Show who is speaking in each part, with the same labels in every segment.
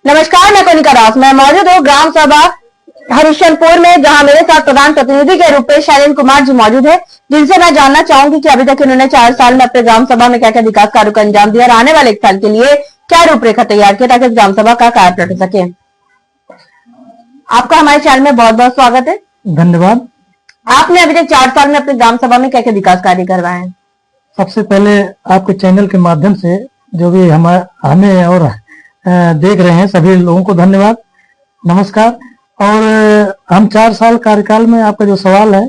Speaker 1: नमस्कार, मैं कनिका दास। मैं मौजूद हूँ ग्राम सभा हरिश्चंदपुर में, जहां मेरे साथ प्रधान प्रतिनिधि के रूप में शैलेंद्र कुमार जी मौजूद है, जिनसे मैं जानना चाहूंगी कि अभी तक इन्होंने 4 साल में अपने ग्राम सभा में क्या क्या विकास कार्यों को अंजाम दिया और आने वाले 1 साल के लिए क्या रूपरेखा तैयार किया ताकि ग्राम सभा का कार्य प्रगट सके। आपका हमारे चैनल में बहुत बहुत स्वागत है।
Speaker 2: धन्यवाद।
Speaker 1: आपने अभी तक 4 साल में अपने ग्राम सभा में क्या क्या विकास कार्य करवाए हैं?
Speaker 2: सबसे पहले आपके चैनल के माध्यम से जो भी हमें और देख रहे हैं सभी लोगों को धन्यवाद, नमस्कार। और हम 4 साल कार्यकाल में, आपका जो सवाल है,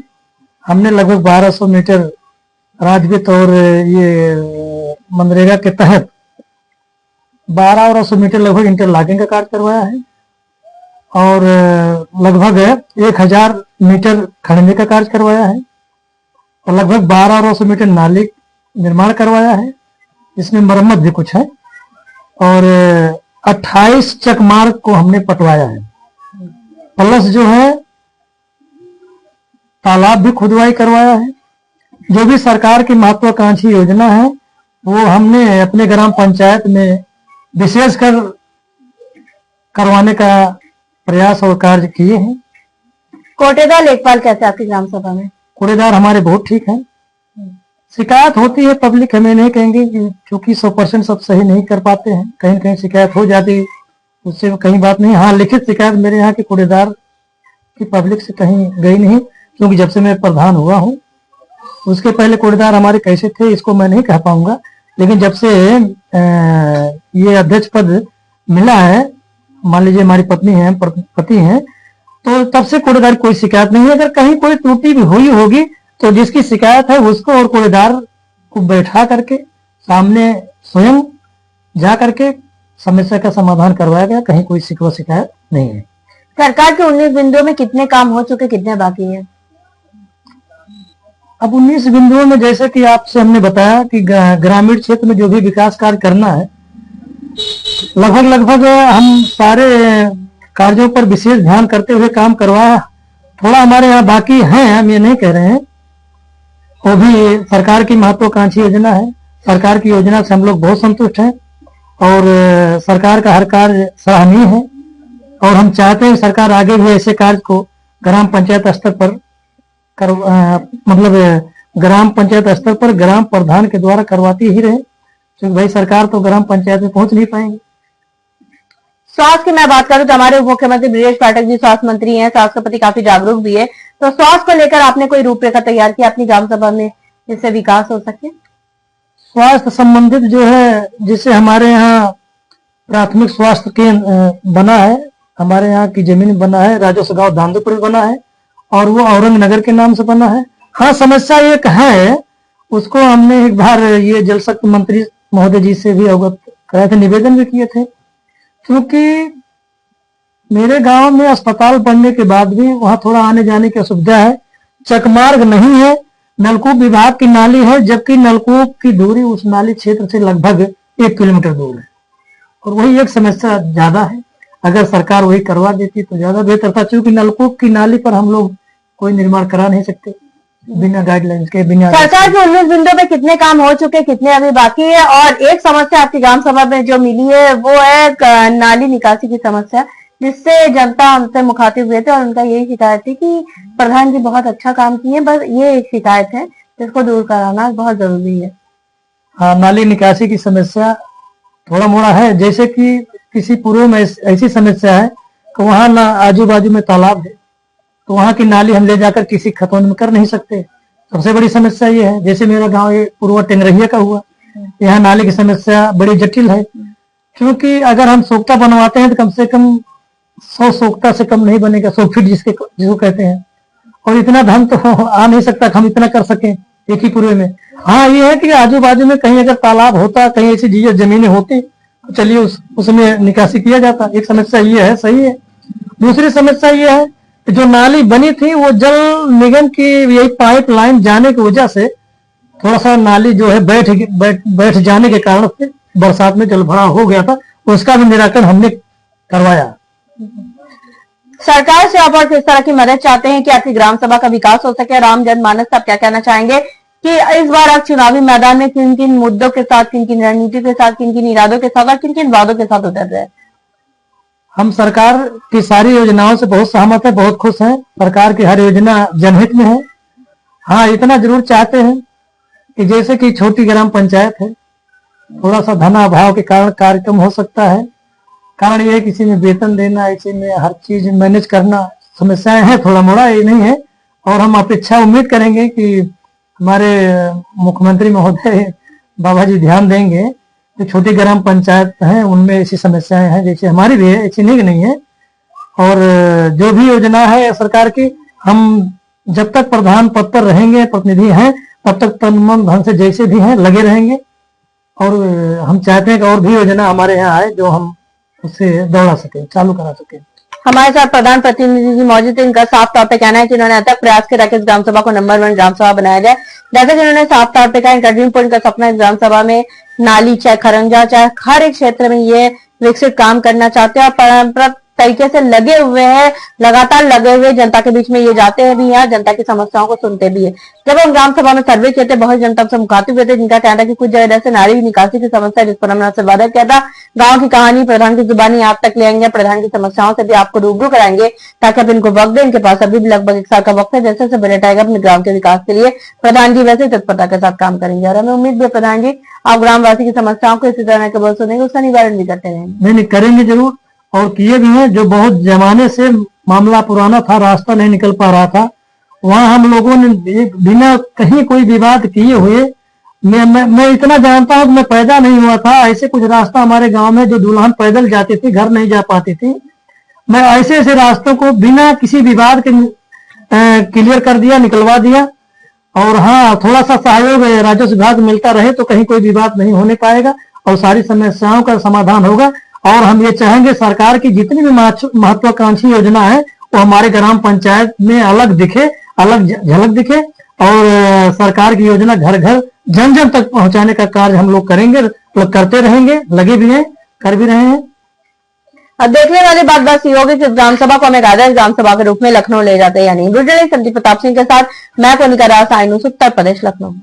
Speaker 2: हमने लगभग 1200 मीटर राजवित्त और ये मनरेगा के तहत 1200 मीटर लगभग इंटरलॉकिंग का कार्य करवाया है और लगभग 1000 मीटर खड़ने का कार्य करवाया है और लगभग 1200 मीटर नाली निर्माण करवाया है। इसमें मरम्मत भी कुछ है और 28 चकमार्ग को हमने पटवाया है, प्लस जो है तालाब भी खुदवाई करवाया है। जो भी सरकार की महत्वाकांक्षी योजना है वो हमने अपने ग्राम पंचायत में विशेषकर करवाने का प्रयास और कार्य किए हैं।
Speaker 1: कोटेदार लेखपाल कैसे आपकी ग्राम सभा में?
Speaker 2: कूड़ेदार हमारे बहुत ठीक हैं। शिकायत होती है, पब्लिक हमें नहीं कहेंगे क्योंकि 100% सब सही नहीं कर पाते हैं, कहीं कहीं शिकायत हो जाती, उससे कहीं बात नहीं। हाँ, लिखित शिकायत मेरे यहाँ के कूड़ेदार की पब्लिक से कहीं गई नहीं, क्योंकि जब से मैं प्रधान हुआ हूँ, उसके पहले कूड़ेदार हमारे कैसे थे इसको मैं नहीं कह पाऊंगा, लेकिन जब से ये अध्यक्ष पद मिला है, मान लीजिए हमारी पत्नी है, पति हैं, तो तब से कूड़ेदार कोई शिकायत नहीं है। अगर कहीं कोई त्रुटि भी हुई होगी तो जिसकी शिकायत है उसको और कूड़ेदार को बैठा करके सामने स्वयं जा करके समस्या का समाधान करवाया गया, कहीं कोई शिकवा शिकायत नहीं है।
Speaker 1: सरकार के 19 बिंदुओं में कितने काम हो चुके, कितने बाकी है?
Speaker 2: अब 19 बिंदुओं में जैसे कि आपसे हमने बताया कि ग्रामीण क्षेत्र में जो भी विकास कार्य करना है, लगभग हम सारे कार्यों पर विशेष ध्यान करते हुए काम करवाया। थोड़ा हमारे यहाँ बाकी है, हम ये नहीं कह रहे हैं, वो भी सरकार की महत्वाकांक्षी योजना है। सरकार की योजना से हम लोग बहुत संतुष्ट हैं और सरकार का हर कार्य सराहनीय है और हम चाहते हैं सरकार आगे भी ऐसे कार्य को ग्राम पंचायत स्तर पर ग्राम पंचायत स्तर पर ग्राम प्रधान के द्वारा करवाती ही रहे, क्योंकि भाई सरकार तो ग्राम पंचायत में पहुंच नहीं पाएंगे।
Speaker 1: स्वास्थ्य की मैं बात करूं तो हमारे उप मुख्यमंत्री ब्रिजेश पाठक जी स्वास्थ्य मंत्री हैं, स्वास्थ्य के प्रति काफी जागरूक भी है, तो स्वास्थ्य को लेकर आपने कोई रूपरेखा तैयार की अपनी ग्राम सभा में जिससे विकास हो सके?
Speaker 2: स्वास्थ्य संबंधित जो है, जिसे हमारे यहाँ प्राथमिक स्वास्थ्य केंद्र बना है, हमारे यहाँ की जमीन बना है, राजस्व गांव धांधुपुर बना है और वो औरंग नगर के नाम से बना है। हाँ, समस्या एक है, उसको हमने एक बार ये जल शक्ति मंत्री महोदय जी से भी अवगत कराए थे, निवेदन भी किए थे, क्योंकि मेरे गांव में अस्पताल बनने के बाद भी वहां थोड़ा आने जाने की असुविधा है, चकमार्ग नहीं है, नलकूप विभाग की नाली है, जबकि नलकूप की दूरी उस नाली क्षेत्र से लगभग 1 किलोमीटर दूर है और वही एक समस्या ज्यादा है। अगर सरकार वही करवा देती तो ज्यादा बेहतर था, क्योंकि नलकूप की नाली पर हम लोग कोई निर्माण करा नहीं सकते बिना गाइडलाइंस के, बिना।
Speaker 1: सरकार के 19 बिंदुओं में कितने काम हो चुके, कितने अभी बाकी है? और एक समस्या आपकी ग्राम सभा में जो मिली है वो है नाली निकासी की समस्या, जिससे जनता हमसे मुखातिब हुए थे और उनका यही शिकायत थी कि प्रधान जी बहुत अच्छा काम किए, बस ये एक शिकायत है जिसको दूर कराना बहुत जरूरी है।
Speaker 2: हाँ, नाली निकासी की समस्या थोड़ा मोड़ा है, जैसे कि किसी पूर्व में ऐसी समस्या है कि वहां ना आजू बाजू में तालाब है, तो वहां की नाली हम ले जाकर किसी खतौन में कर नहीं सकते। सबसे बड़ी समस्या ये है। जैसे मेरा गांव ये पूर्व टेंगरहिया का हुआ, यहाँ नाली की समस्या बड़ी जटिल है, क्योंकि अगर हम सोख्ता बनवाते हैं तो कम से कम 100 सोख्ता से कम नहीं बनेगा, 100 फीट जिसको कहते हैं, और इतना धन तो आ नहीं सकता हम इतना कर सकें एक ही पूर्व में। हाँ, ये है कि आजू बाजू में कहीं अगर तालाब होता, कहीं ऐसी जमीनें होती तो चलिए उसमें निकासी किया जाता। एक समस्या ये है, सही है। दूसरी समस्या ये है कि जो नाली बनी थी वो जल निगम की यही पाइप लाइन जाने की वजह से थोड़ा सा नाली जो है बैठ जाने के कारण से बरसात में जल भराव हो गया था, उसका भी निराकरण हमने करवाया।
Speaker 1: सरकार से आप और किस तरह की मदद चाहते हैं कि आपकी ग्राम सभा का विकास हो सके? राम जनमानस से आप क्या कहना चाहेंगे कि इस बार आप चुनावी मैदान में किन किन मुद्दों के साथ, किन किन रणनीति के साथ, किन किन इरादों के साथ और किन किन वादों के साथ उतर रहे हैं?
Speaker 2: हम सरकार की सारी योजनाओं से बहुत सहमत है, बहुत खुश हैं। सरकार की हर योजना जनहित में है। हाँ, इतना जरूर चाहते हैं कि जैसे कि छोटी ग्राम पंचायत है, थोड़ा सा धनाभाव के कारण कार्यक्रम हो सकता है। कारण ये है किसी में वेतन देना, इसी में हर चीज मैनेज करना, समस्याएं हैं थोड़ा मोड़ा, ये नहीं है। और हम अपेक्षा उम्मीद करेंगे कि हमारे मुख्यमंत्री महोदय बाबा जी ध्यान देंगे। जो छोटी ग्राम पंचायत हैं उनमें ऐसी समस्याएं हैं, जैसे हमारी भी है, ऐसी नहीं है। और जो भी योजना है सरकार की, हम जब तक प्रधान पद पर रहेंगे, प्रतिनिधि हैं, तब तक तन मन धन से जैसे भी हैं लगे रहेंगे। और हम चाहते हैं कि और भी योजना हमारे यहाँ आए जो हम उससे दौड़ा सके, चालू करा सके।
Speaker 1: हमारे साथ प्रधान प्रतिनिधि जी मौजूद है। इनका साफ तौर पे कहना है कि इन्होंने अथक प्रयास किया ताकि इस ग्राम सभा को नंबर 1 ग्राम सभा बनाया जाए। जैसे कि इन्होंने साफ तौर पे कहा, इनका ड्रीम पॉइंट का सपना इस ग्राम सभा में नाली चाहे खरंजा चाहे हर एक क्षेत्र में ये विकसित काम करना चाहते हैं और परंपरा तरीके से लगे हुए हैं, लगातार लगे हुए जनता के बीच में ये जाते हैं भी हैं, जनता की समस्याओं को सुनते भी है। जब हम ग्राम सभा में सर्वे किए थे, बहुत जनता से मुखातिब हुए थे, जिनका कहना था कि कुछ जगह से नाली निकासी की समस्या, जिस पर हमने आपसे वादा किया था, गाँव की कहानी प्रधान की जुबानी आप तक ले आएंगे, प्रधान की समस्याओं से भी आपको रूबरू कराएंगे ताकि आप इनको वक्त दें। इनके पास अभी भी लगभग 1 साल का वक्त है। जैसे जैसे बजट आएगा अपने ग्राम के विकास के लिए प्रधान जी वैसे तत्परता के साथ काम करेंगे। और हमें उम्मीद है प्रधान जी आप ग्रामवासी की समस्याओं को इसी तरह के बोल सुनेंगे, उसका निवारण भी करते रहेंगे।
Speaker 2: नहीं, करेंगे जरूर, और किए भी हैं। जो बहुत जमाने से मामला पुराना था, रास्ता नहीं निकल पा रहा था, वहां हम लोगों ने बिना कहीं कोई विवाद किए हुए, मैं इतना जानता हूं कि मैं पैदा नहीं हुआ था, ऐसे कुछ रास्ता हमारे गांव में जो दुल्हन पैदल जाती थी, घर नहीं जा पाती थी, मैं ऐसे ऐसे रास्तों को बिना किसी विवाद के क्लियर कर दिया, निकलवा दिया। और हाँ, थोड़ा सा सहयोग राजस्व विभाग मिलता रहे तो कहीं कोई विवाद नहीं होने पाएगा और सारी समस्याओं का समाधान होगा। और हम ये चाहेंगे सरकार की जितनी भी महत्वाकांक्षी योजना है वो हमारे ग्राम पंचायत में अलग दिखे, अलग झलक दिखे। और सरकार की योजना घर घर जन जन तक पहुंचाने का कार्य हम लोग करेंगे, लोग करते रहेंगे, लगे भी हैं, कर भी रहे हैं।
Speaker 1: अब देखने वाली बात बस ये होगी कि इस ग्राम सभा को हमें आदर्श ग्राम सभा के रूप में लखनऊ ले जाते हैं या नहीं। संदीप प्रताप सिंह के साथ मैं कोनिका राय, उत्तर प्रदेश, लखनऊ।